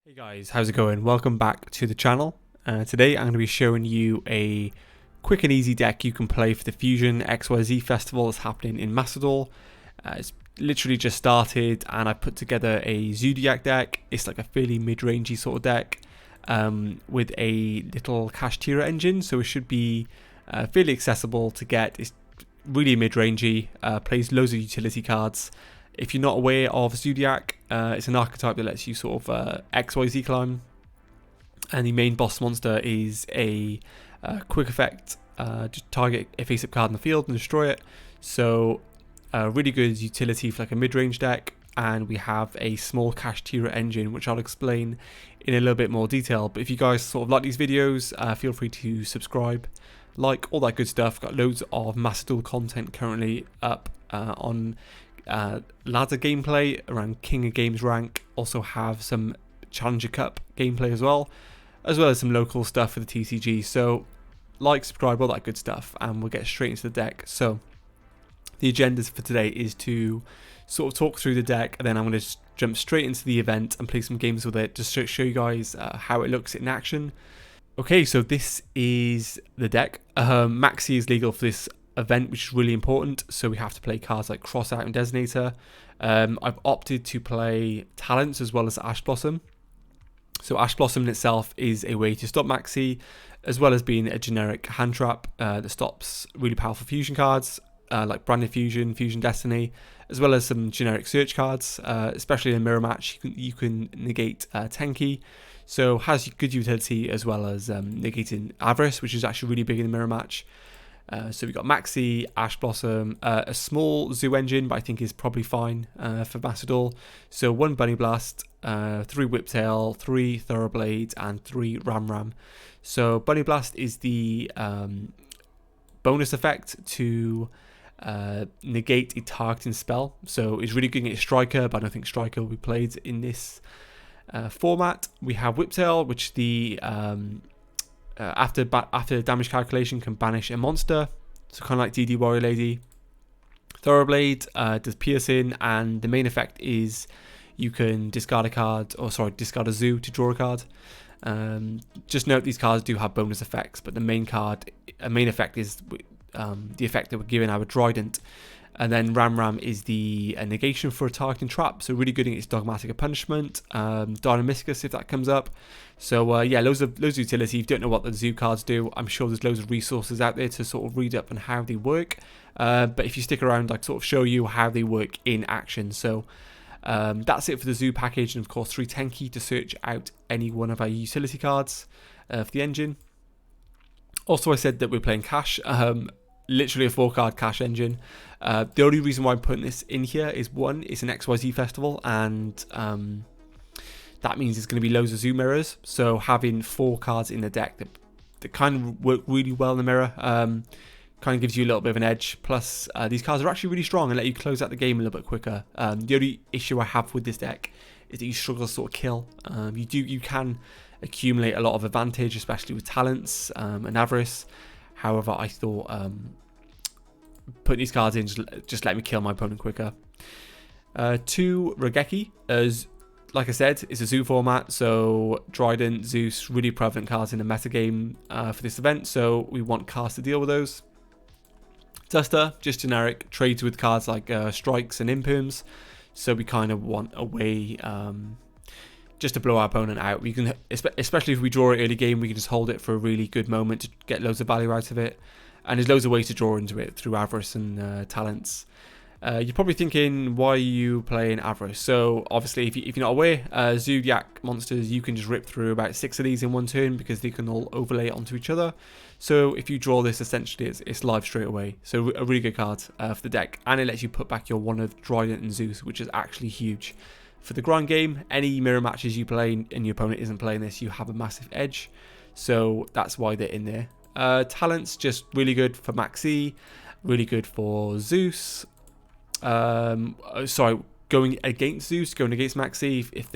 Hey guys, how's it going? Welcome back to the channel. Today I'm going to be showing you a quick and easy deck you can play for the Fusion XYZ festival that's happening in Macedon. It's literally just started and I put together a Zoodiac deck. It's like a fairly mid-rangey sort of deck with a little Kashtira engine, so it should be fairly accessible to get. It's really mid-rangey, plays loads of utility cards. If you're not aware of Zoodiac, it's an archetype that lets you sort of XYZ climb, and the main boss monster is a quick effect, just target a face-up card in the field and destroy it. So really good utility for like a mid-range deck, and we have a small Kashtira engine which I'll explain in a little bit more detail. But if you guys sort of like these videos, feel free to subscribe, like, all that good stuff. Got loads of Macedon content currently up on ladder gameplay around King of Games rank. Also have some Challenger Cup gameplay as well as some local stuff for the TCG. So like, subscribe, all that good stuff, and we'll get straight into the deck. So the agenda for today is to sort of talk through the deck, and then I'm going to jump straight into the event and play some games with it, just to show you guys how it looks in action. Okay, so this is the deck. Maxi is legal for this event, which is really important, so we have to play cards like Crossout and Designator. I've opted to play Talents as well as Ash Blossom. So Ash Blossom in itself is a way to stop Maxi, as well as being a generic hand trap that stops really powerful fusion cards like Branded Fusion, Fusion Destiny, as well as some generic search cards. Especially in a mirror match, you can negate Tenki, so has good utility, as well as negating Avarice, which is actually really big in the mirror match. So we've got Maxi, Ash Blossom, a small Zoo engine, but I think is probably fine for Macedon. So 1 Bunny Blast, 3 Whiptail, 3 Thoroughblade, and 3 Ram. So Bunny Blast is the bonus effect to negate a targeting spell. So it's really good against Striker, but I don't think Striker will be played in this format. We have Whiptail, which the after damage calculation can banish a monster, so kind of like DD Warrior Lady. Thoroughblade does piercing, and the main effect is you can discard a zoo to draw a card. Just note these cards do have bonus effects, but the main effect is the effect that we're giving our Trident. And then Ram is the negation for a targeting trap, so really good against Dogmatic Punishment, Dynamiscus if that comes up. So yeah, loads of utility. If you don't know what the zoo cards do, I'm sure there's loads of resources out there to sort of read up on how they work. But if you stick around, I sort of show you how they work in action. So that's it for the zoo package, and of course 3 Tenki to search out any one of our utility cards for the engine. Also, I said that we're playing Cash. Literally a 4-card Cash engine. The only reason why I'm putting this in here is, one, it's an XYZ festival, and that means it's going to be loads of Zoo mirrors. So having 4 cards in the deck that kind of work really well in the mirror kind of gives you a little bit of an edge. Plus, these cards are actually really strong and let you close out the game a little bit quicker. The only issue I have with this deck is that you struggle to sort of kill. You can accumulate a lot of advantage, especially with Talents and Avarice. However, I thought putting these cards in just let me kill my opponent quicker. 2 Regeki, as like I said, it's a Zoo format, so Trident, Zeus, really prevalent cards in the metagame for this event, so we want cards to deal with those. Duster, just generic, trades with cards like Strikes and Imperms, so we kind of want a way just to blow our opponent out. We can, especially if we draw it early game, we can just hold it for a really good moment to get loads of value out of it. And there's loads of ways to draw into it through Avarice and Talents. You're probably thinking, why are you playing Avarice? So obviously, if you're not aware, Zoodiac monsters, you can just rip through about 6 of these in one turn because they can all overlay onto each other. So if you draw this, essentially it's live straight away. So a really good card for the deck, and it lets you put back your one of Trident and Zeus, which is actually huge. For the grind game, any mirror matches you play and your opponent isn't playing this, you have a massive edge. So that's why they're in there. Talents, just really good for Maxi, really good for Zeus. Going against Zeus, going against Maxi, if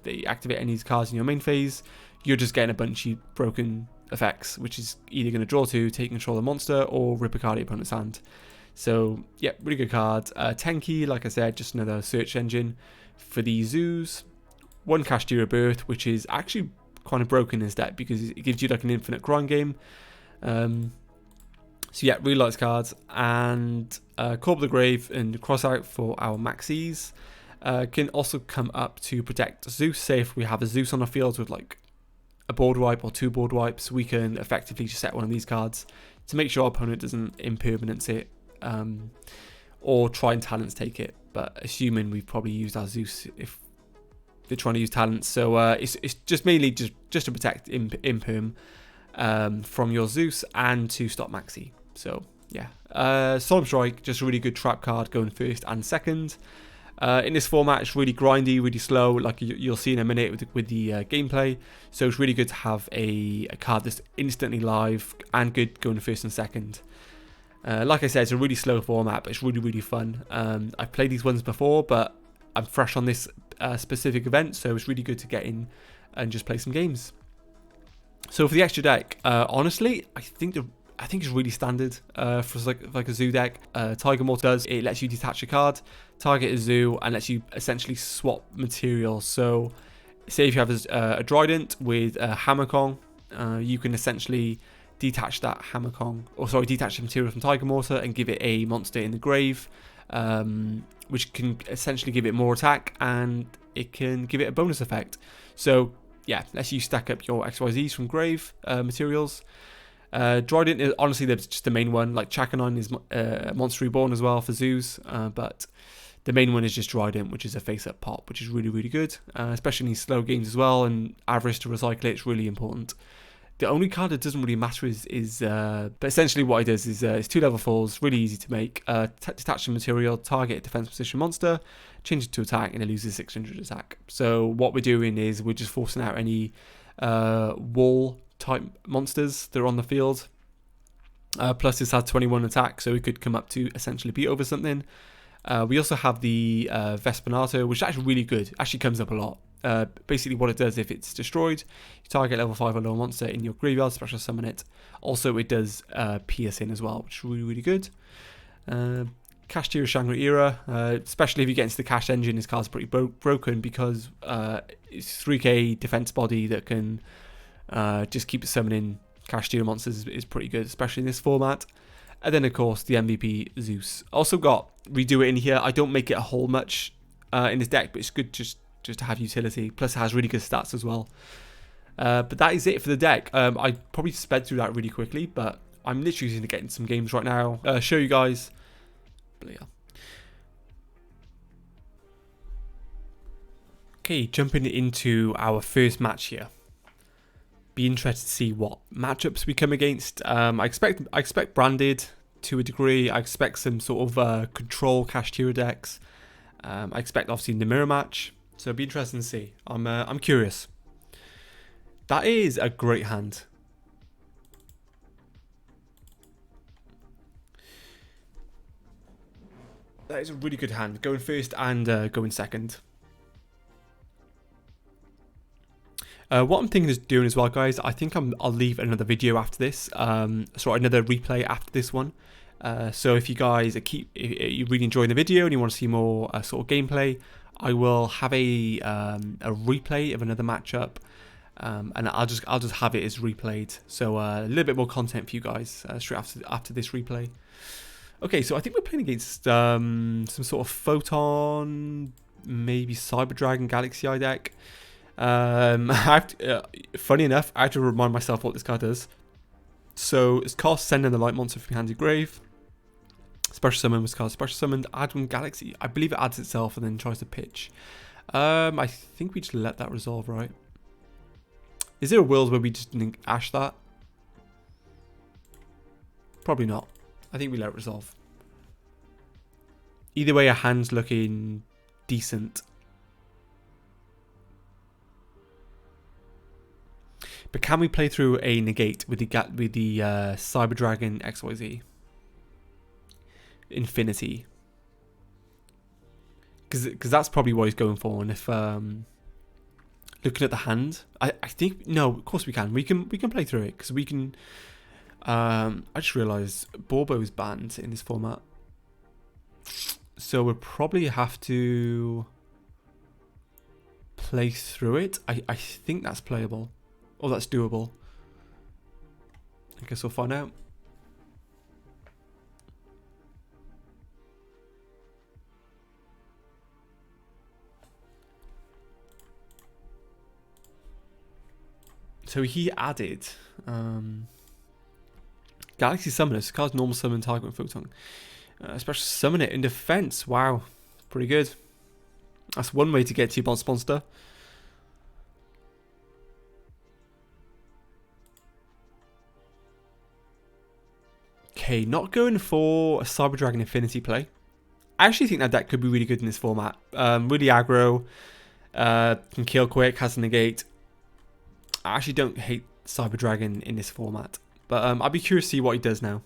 they activate any of these cards in your main phase, you're just getting a bunch of broken effects, which is either going to draw 2, take control of the monster, or rip a card out of your opponent's hand. So yeah, really good card. Tenki, like I said, just another search engine. For the Zoos, one Kashtira Birth, which is actually kind of broken in this deck because it gives you like an infinite grind game. So yeah, really like this cards. And Call of the Grave and Cross Out for our maxis can also come up to protect Zeus. Say if we have a Zeus on the field with like a board wipe or 2 board wipes, we can effectively just set one of these cards to make sure our opponent doesn't impermanence it, or try and talents take it. But assuming we've probably used our Zeus if they're trying to use talents, so it's just mainly just to protect imperm from your Zeus and to stop maxi. So yeah, Solemn Strike, just a really good trap card going first and second. In this format, it's really grindy, really slow, like you'll see in a minute with the gameplay. So it's really good to have a card that's instantly live and good going first and second. Like I said, it's a really slow format, but it's really, really fun. I've played these ones before, but I'm fresh on this specific event, so it's really good to get in and just play some games. So for the extra deck, honestly, I think it's really standard for like a zoo deck. Tiger Mortar does, it lets you detach a card, target a zoo, and lets you essentially swap materials. So say if you have a Trident with a Hammer Kong, you can essentially detach that detach the material from Tiger Mortar and give it a monster in the grave, which can essentially give it more attack, and it can give it a bonus effect. So yeah, lets you stack up your XYZs from grave materials. Trident is honestly just the main one. Like Chakanine is Monster Reborn as well for zoos, but the main one is just Trident, which is a face-up pop, which is really, really good, especially in these slow games as well, and avarice to recycle it, it's really important. The only card that doesn't really matter is but essentially what it does is it's 2 level 4s, really easy to make. Detach the material, target a defense position monster, change it to attack, and it loses 600 attack. So what we're doing is we're just forcing out any wall type monsters that are on the field. Plus this has 21 attack, so it could come up to essentially beat over something. We also have the Vespinato, which is actually really good. Actually comes up a lot. Basically what it does, if it's destroyed, you target level 5 or lower monster in your graveyard, special summon it. Also it does piercing as well, which is really, really good. Kashtira Shangri-Ira, especially if you get into the cash engine, this card's pretty broken because it's 3k defense body that can just keep summoning Kashtira monsters is pretty good, especially in this format. And then of course the MVP Zeus. Also got Redo It in here. I don't make it a whole much in this deck, but it's good just to have utility. Plus it has really good stats as well. But that is it for the deck. I probably sped through that really quickly, but I'm literally going to get into some games right now. Show you guys. But yeah. Okay, jumping into our first match here. Be interested to see what matchups we come against. I expect branded to a degree. I expect some sort of control Kashtira decks. I expect obviously the mirror match. So it'll be interesting to see. I'm curious. That is a great hand. That is a really good hand. Going first and going second. What I'm thinking of doing as well, guys, I think I'll leave another video after this. Sorry, another replay after this one. So if you guys you really enjoying the video and you want to see more sort of gameplay, I will have a replay of another matchup, and I'll just have it as replayed. So a little bit more content for you guys straight after this replay. Okay, so I think we're playing against some sort of Photon, maybe Cyber Dragon Galaxy Eye deck. Funny enough, I have to remind myself what this card does. So it's cast Send in the Light Monster from your hand to grave. Special summon was cast special summoned, add one Galaxy. I believe it adds itself and then tries to pitch. I think we just let that resolve, right? Is there a world where we just didn't ash that? Probably not. I think we let it resolve. Either way, our hand's looking decent. But can we play through a negate with the Cyber Dragon XYZ? Infinity. Because that's probably what he's going for. And if looking at the hand, I think no, of course we can. We can play through it because we can. I just realised Borbo is banned in this format, so we'll probably have to play through it. I think that's playable. Or that's doable. I guess we'll find out. So he added Galaxy Summoners. Cards normal summon target with Photon. Special summon it in defense. Wow. Pretty good. That's one way to get to your boss monster. Okay, not going for a Cyber Dragon Infinity play. I actually think that deck could be really good in this format. Really aggro. Can kill quick, has a negate. I actually don't hate Cyber Dragon in this format. But I'd be curious to see what he does now.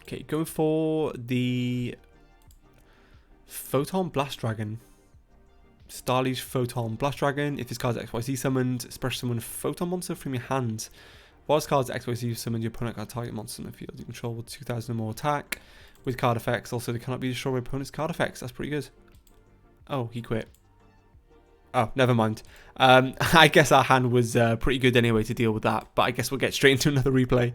Okay, going for the Photon Blast Dragon. Starly's Photon Blast Dragon. If this card's XYZ summoned, special summon a Photon monster from your hand. While this card's XYZ summoned, your opponent got a target monster in the field you control with 2,000 or more attack. With card effects, also they cannot be destroyed by opponent's card effects. That's pretty good. Oh, he quit. Oh, never mind. I guess our hand was pretty good anyway to deal with that, but I guess we'll get straight into another replay.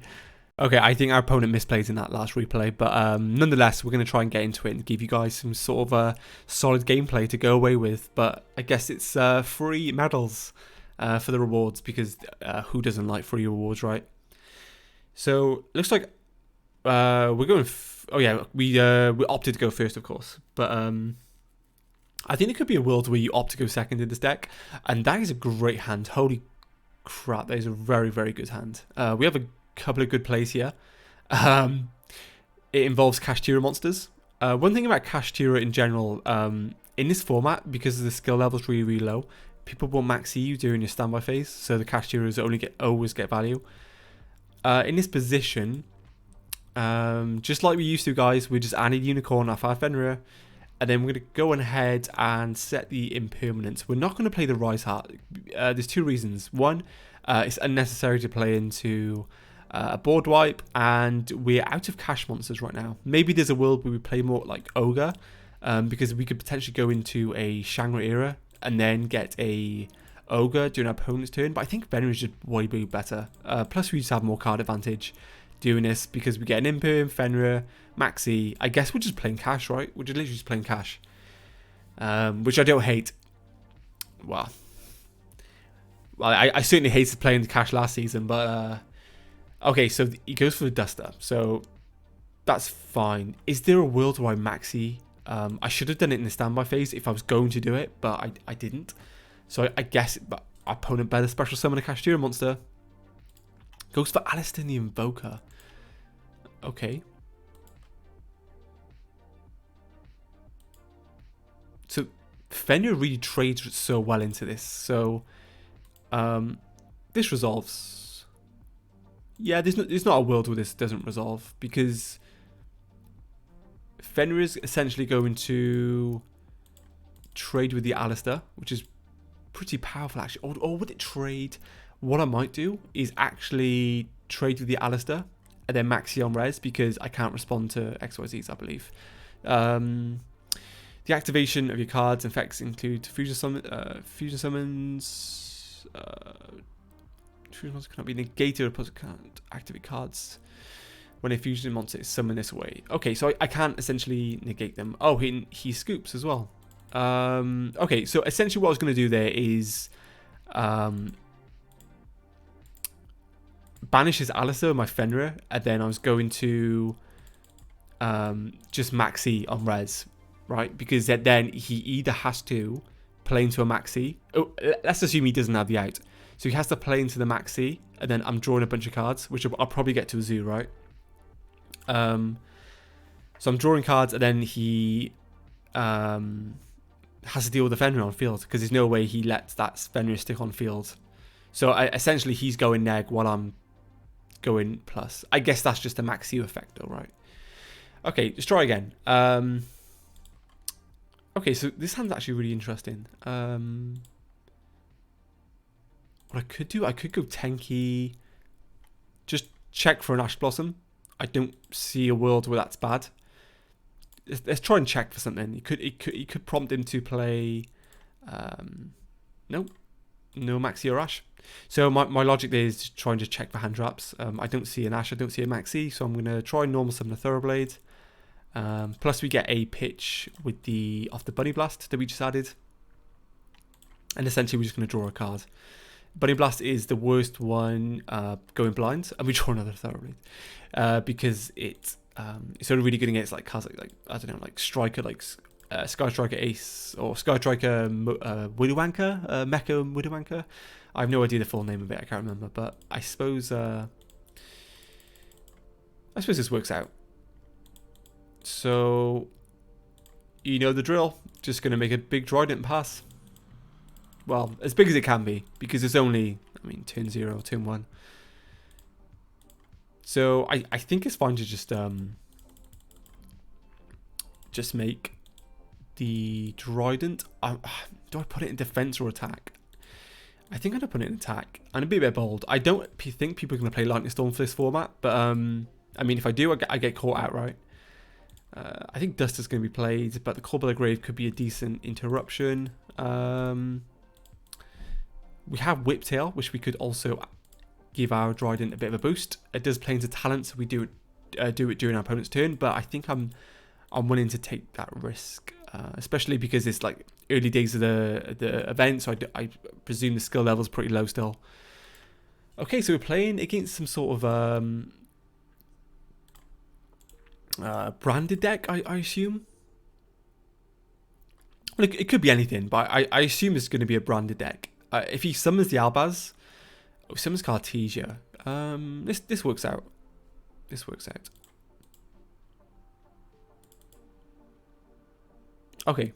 Okay, I think our opponent misplayed in that last replay, but nonetheless, we're going to try and get into it and give you guys some sort of solid gameplay to go away with. But I guess it's free medals for the rewards, because who doesn't like free rewards, right? So, looks like we're going... oh yeah, we opted to go first, of course. But I think there could be a world where you opt to go second in this deck. And that is a great hand. Holy crap, that is a very, very good hand. We have a couple of good plays here. It involves Kashtira monsters. One thing about Kashtira in general, in this format, because the skill level is really, really low, people will max you during your standby phase, so the Kashtiras always get value. In this position, just like we used to, guys, we just added Unicorn off our Fenrir, and then we're going to go ahead and set the impermanence. We're not going to play the Rise Heart. There's two reasons. One, it's unnecessary to play into a board wipe, and we're out of cash monsters right now. Maybe there's a world where we play more like Ogre, because we could potentially go into a Shangri era and then get a Ogre during our opponent's turn, but I think Venom is just way better. Plus we just have more card advantage doing this, because we get an Imperm, Fenrir, Maxi. I guess we're just playing cash, right? We're just literally just playing cash, which I don't hate. Well, I certainly hated playing the cash last season, but okay, so he goes for the Duster, so that's fine. Is there a world where I Maxi? I should have done it in the standby phase if I was going to do it, but I didn't. So I guess our opponent better special summon a Kashtira monster. Goes for Alistair the Invoker. Okay. So Fenrir really trades so well into this. So this resolves. Yeah, there's not a world where this doesn't resolve, because Fenrir is essentially going to trade with the Alistair, which is pretty powerful actually. Or would it trade? What I might do is actually trade with the Alistair and then Maxi on res, because I can't respond to XYZs, I believe. The activation of your cards and effects include fusion summons. Fusion summons cannot be negated, or can't activate cards when a fusion monster is summoned this way. Okay, so I can't essentially negate them. Oh, he scoops as well. Okay, so essentially what I was going to do there is banish his Alistair with my Fenrir, and then I was going to just Maxi on res, right? Because then he either has to play into a Maxi. Oh, let's assume he doesn't have the out. So he has to play into the Maxi, and then I'm drawing a bunch of cards, which I'll probably get to a zoo, right? So I'm drawing cards, and then he has to deal with the Fenrir on field, because there's no way he lets that Fenrir stick on field. So essentially he's going neg while I'm going plus. I guess that's just a Maxi effect though, right? Okay, let's try again. Okay, so this hand's actually really interesting. What I could do, I could go Tenki. Just check for an Ash Blossom. I don't see a world where that's bad. Let's try and check for something. He could prompt him to play. No Maxi or Ash. So my logic there is to try and just check for hand traps. I don't see an Ash, I don't see a Maxi, so I'm going to try and normal summon a Thoroughblade. Plus we get a pitch with the off the Bunny Blast that we just added. And essentially we're just going to draw a card. Bunny Blast is the worst one going blind, and we draw another Thoroughblade. Because it's only really good against like cards like I don't know, like Striker, like Sky Striker Ace, or Sky Striker Widowwanker, Mecha Widowwanker. I have no idea the full name of it, I can't remember, but I suppose this works out. So, you know the drill. Just going to make a big Trident pass. Well, as big as it can be, because it's only, I mean, turn 0, turn 1. So, I think it's fine to just make the Trident. Do I put it in defense or attack? I think I'm going to put it in attack. I'm going to be a bit bold. I don't think people are going to play Lightning Storm for this format, but I mean, if I do, I get caught outright. I think Dust is going to be played, but the Corbel Grave could be a decent interruption. We have Whiptail, which we could also give our Trident a bit of a boost. It does play into talent, so we do it during our opponent's turn, but I think I'm willing to take that risk, especially because it's like early days of the event, so I presume the skill level is pretty low still. Okay, so we're playing against some sort of branded deck, I assume. Well, it could be anything, but I assume it's going to be a branded deck. If he summons the Albaz, or summons Cartesia, this works out. This works out. Okay.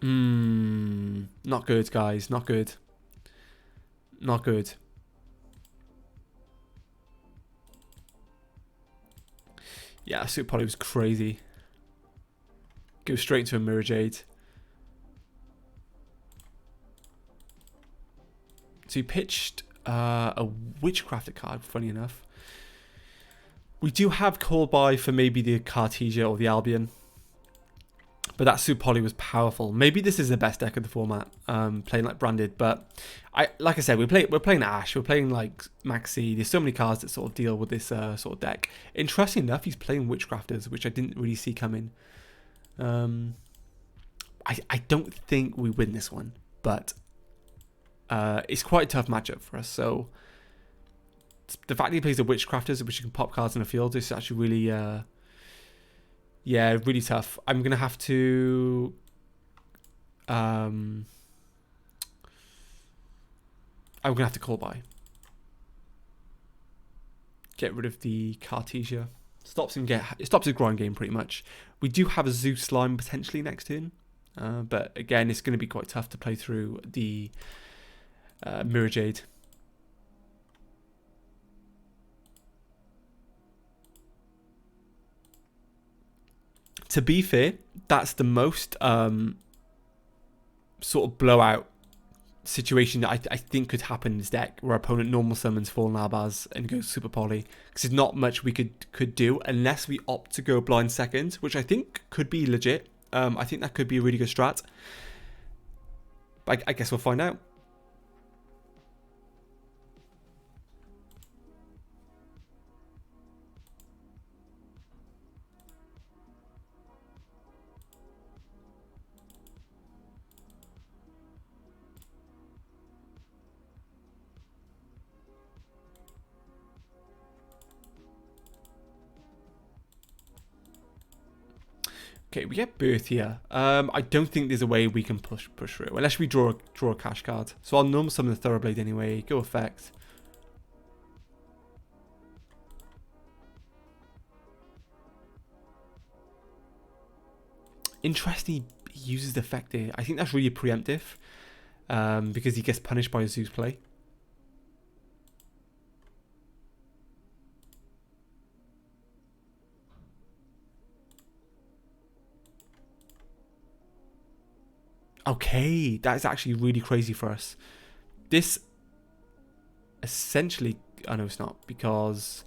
Not good, guys. Not good. Not good. Yeah, Super Poly was crazy. Go straight into a Mirror Jade. So he pitched a Witchcrafter card, funny enough. We do have Call By for maybe the Cartesia or the Albion. But that Super Poly was powerful. Maybe this is the best deck of the format, playing like branded. But like I said, we're playing Ash, we're playing like Maxi. There's so many cards that sort of deal with this sort of deck. Interesting enough, he's playing Witchcrafters, which I didn't really see coming. I don't think we win this one, but it's quite a tough matchup for us. So the fact that he plays the Witchcrafters, which you can pop cards in the field, is actually really yeah, really tough. I'm gonna have to Call By. Get rid of the Cartesia. It stops his grind game pretty much. We do have a Zeus Slime potentially next turn, but again, it's going to be quite tough to play through the Mirror Jade. To be fair, that's the most sort of blowout situation that I think could happen in this deck, where our opponent normal summons Fallen Albaz and goes Super Poly, because there's not much we could do unless we opt to go blind second, which I think could be legit. I think that could be a really good strat. But I guess we'll find out. Okay, we get Birth here. I don't think there's a way we can push through unless we draw a cash card. So I'll normal summon the Thoroughblade anyway. Go effect. Interesting, he uses the effect here. I think that's really preemptive, because he gets punished by a Zeus play. Okay, that is actually really crazy for us. This essentially, I know it's not, because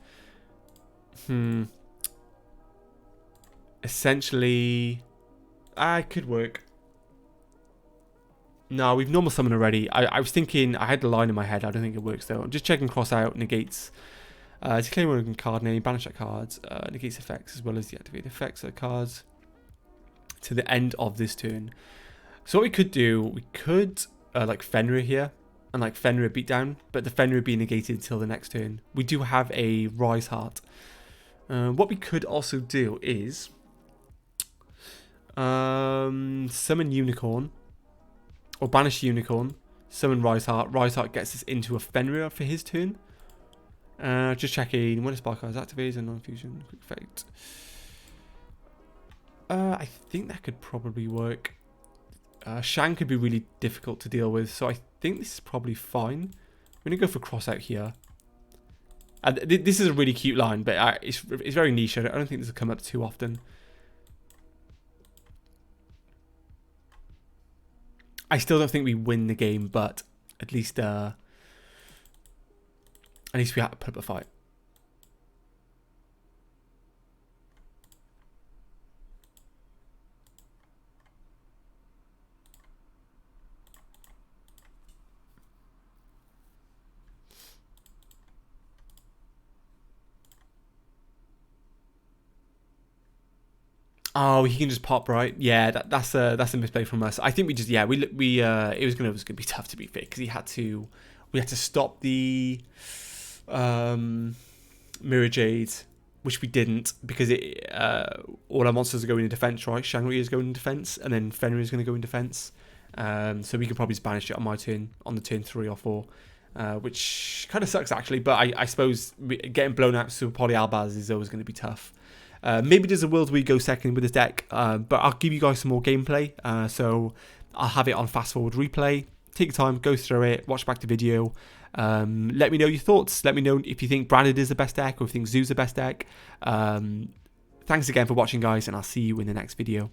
essentially, I could work. No, we've normal summon already. I was thinking, I had the line in my head. I don't think it works though. I'm just checking cross out negates. To claim one card name, banish that cards, negates effects as well as deactivate effects of the cards to the end of this turn. So what we could do, we could like Fenrir here and like Fenrir beatdown, but the Fenrir be negated until the next turn. We do have a Rise Heart. What we could also do is summon Unicorn or banish Unicorn, summon Rise Heart. Rise Heart gets us into a Fenrir for his turn. Just checking when a Spark card is activated and non-fusion quick effect. I think that could probably work. Shang could be really difficult to deal with, so I think this is probably fine. I'm going to go for cross out here. This is a really cute line, but it's very niche. I don't think this will come up too often. I still don't think we win the game, but at least we had to put up a fight. Oh, he can just pop, right? Yeah, that's a misplay from us. I think we just it was gonna be tough to be fair because we had to stop the Mirror Jade, which we didn't because all our monsters are going in defense, right? Shangri is going in defense, and then Fenrir is going to go in defense. So we can probably just banish it on my turn, on the turn 3 or 4, which kind of sucks actually. But I suppose getting blown out to Poly Albaz is always going to be tough. Maybe there's a world where we go second with this deck, but I'll give you guys some more gameplay. So I'll have it on fast forward replay. Take your time, go through it, watch back the video. Let me know your thoughts. Let me know if you think Branded is the best deck or if you think Zoo's the best deck. Thanks again for watching, guys, and I'll see you in the next video.